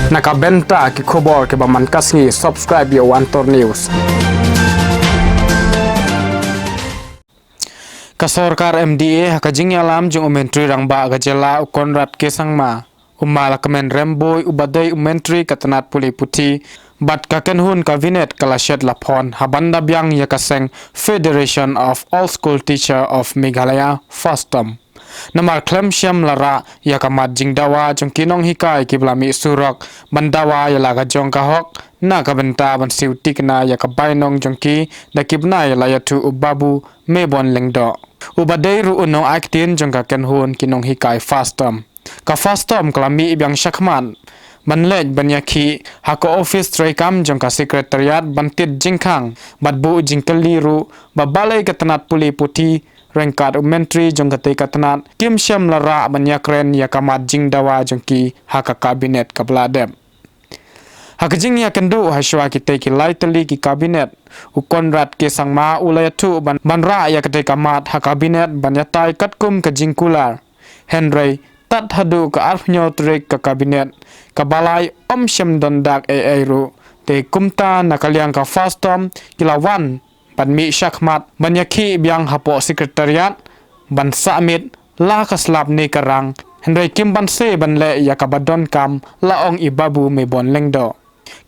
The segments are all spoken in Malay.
Nakabenta ki khobor ke baman kasngi subscribe yo Antor News. Kasorkar MDA hakajing alam jung umentri rangba gajela Konrad Kesangma umala kemen remboy ubadai umentri katanat puli puti bat kakenhun kabinet kalashet lapon habanda biang yakaseng Federation of All School Teacher of Meghalaya FASTOM. Namar klem syam lara yakamat jingdawa jong kinong hikai kiblami surok bandawa yalaga jong kahok na kabenta ban siutik na yakabainong jongki dakibna yalayatu ubabu mebon lengdo. Ubadai ru unong aktin jong kakenhun kinong hikai FASTOM. Ka FASTOM klami ibyang syakman manlej banyaki hako office traikam jong ka sekretariat bantit jingkang badbu jingkeliru babalai katanat puli puti rengkat umentri jong kate katanat kim syam lara banyakren yakamat jingdawa jongki haka kabinet kabladem. Hakajing yakendu haswa kite ki laiteli ki kabinet u Konrad Kesangma ulayatu banra yakate kamat hakabinet banyatai katkum ka jingkular Henry tat hadu ka arhnyo trek ka kabinet kabalai syam dondak ru te kumta nakaliang ka FASTOM kilawan ban mi syakmat banyaki biang hapo sekretariat ban samit la kaslap ni karang Henry Kim ban se ban le yakabadon kam laong ibabu mebon lengdo.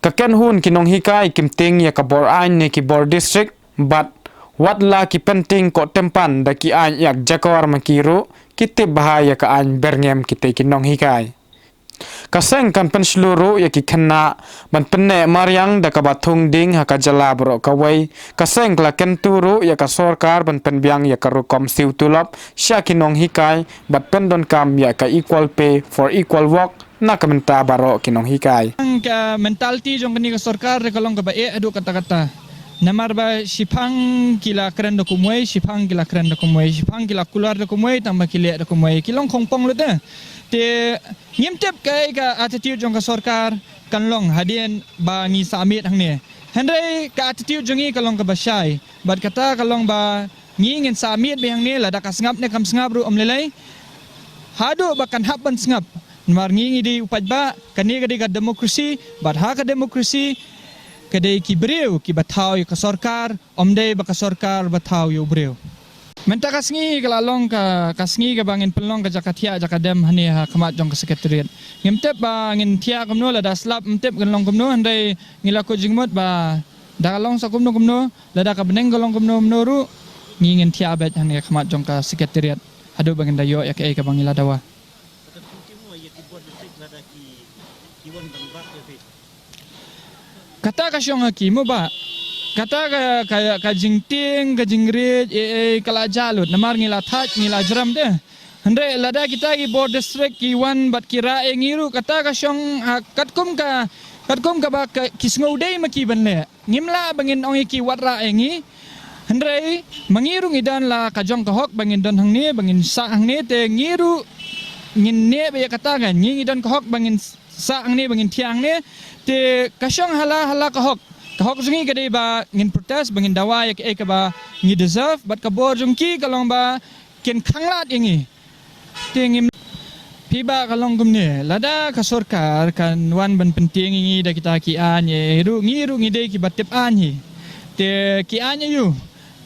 Kakenhun kinong hikai kimting yakabor ain ni kibor district but wat la ki penting ko tempan da ki an yak jakor makiru kitib bahaya ka an berngem kite kinong hikai. Kaseng kan pensluru yaki kena ban penne maryang da kabatung ding hakajala bro kawai kaseng klaken turu yaka sorkar ban penbiang yaka rukom siutulop syakinong hikai bat pendon kam yaka equal pay for equal work na kamenta baro kinong hikai. Ka mentality jong kini ka sorkar rekalong ka bae adu kata-kata namar ba sipang kila keren do kumoi sipang kila keren do kumoi sipang kila keluar do kumoi tambah kile do kumoi kilong kongpong lu te nyimtep kai ka attitude jong ka sorkar kanlong hadien ba ngi samit hang ne Henry ka attitude jongi kalong ka basyai bat kata kalong ba ngi ngin samit be hang ne lada ka sngap ne kam sngap ru omlelai hadu bakan haban sngap mar ngi di upaj ba kani ka demokrasi bat ha ka demokrasi kadai ki breu ki batau ka sorkar omdei ba ka sorkar batau yo breu menta kasngi kalalong ka kasngi ka bangin pelong ka jakatia jakadem hani ha kamat jong ka sekretariat ngimtep ba ngin tia kumno la daslap mtep ganlong kumno handai ngilako jingmot ba dalong sa kumno kumno lada ka beneng galong kumno mnoru ngin tia bet hani kamat jong ka sekretariat hadu bangin dayo yak ka bangila dawa kata ka syong hakimu ba kata ka jingting ka jingrit kala jalut namar ngila thaj ngila jram de hande lada kita ki board district ki wan bat kira ngiru kata ka syong katkum ka ba kisngau dei maki banle ngimla bangin ong ki watra engi hande mangiru ngidan la ka jong ka hok bangin don hang ne bangin sa hang ne te ngiru ngin ne be kata ga ngidan ka hok bangin sa hang ne bangin tiang ne te ka syong hala ka hok kahok jungi kadai ba ngin protes bangin dawa yak ka ba ngi deserve bat kabor jungki kalong ba ken khanglat ingi tingim piba kalong gumne lada ka sorkar kan wan ban penting ingi da kita ki anye ru ngi dei ki batip anhi te ki anye yu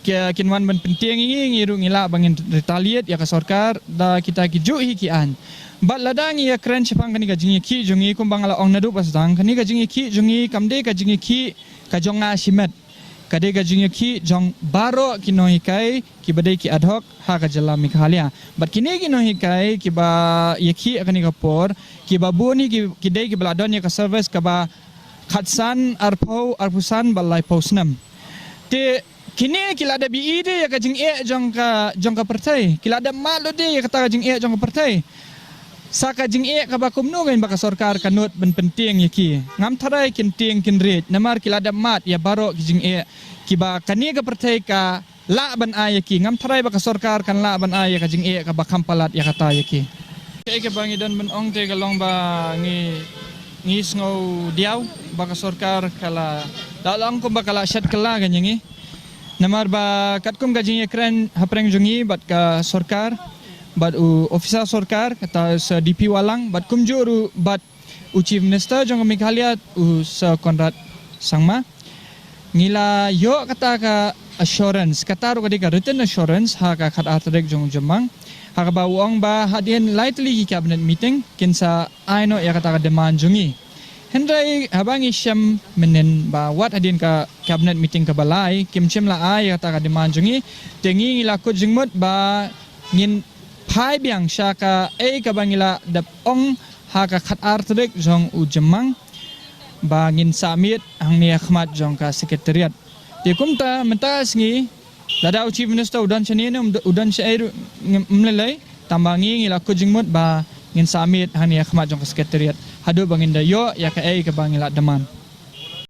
kin wan ban penting ingi ru ngila bangin retaliate ya ka sorkar da kita ki juhi ki an bat ladang ya kren chapang kani ka jingi ki jungi kumbang ala ong nadu pas dang kani ka jingi ki jungi kamde ka jingi ki ka jonga simet kade ka jingi ki jong baro kino hikai ki badai ki ad hoc ha ka jala mikhalia bat kini kino hikai ki ba yeki akani ka por ki ba buni ki dei ki bladon ya ka service ka ba khatsan arpusan balai posnam te kini kila ada bi ide ya ka jing jong ka partai kila ada malu de ya kata jing jong ka partai saka jing ka ba kumno gain ba ka sorkar kanut ben penting yaki ngam tharai kin ting kin rit namar kila ada mat ya baro ki jing ki ba kani ka partai ka la ban ayaki ngam tharai ba ka sorkar kan la ban ay ka jing ka ba kampalat ya kata yaki ke bangi dan ben ong te galong ba ngi sngo diaw ba ka sorkar kala dalang ko ba kala shat kala ganyangi namar ba katkum gajing kren hapreng jungi bat ka sorkar bat ofisa sorkar kata se DP walang bat kumjuru bat Chief Minister jong kami kaliat Sir Conrad Sangma ngila yo kata ka assurance kata ro ka written assurance ha ka khat atrek jong jemang ha ka ba uang ba hadien lightly cabinet meeting kinsa aino ya kata ka demand jongi hendai habangi syam menen ba wat hadien ka cabinet meeting ka balai kim chem la ai kata ka demand jongi tengi ngila ko jingmut ba ngin pai biang syaka ka bangila dap ong ha ka khat atrek jong jemang bangin samit ang niya khmat jong ka sekretariat ti kumta mentas ngi lada Chief Minister udan chanine udan syair mlelai tambangi ngila ko jingmut ba ngin samit ang niya khmat jong ka sekretariat hadu bangin dayo ya ka bangila daman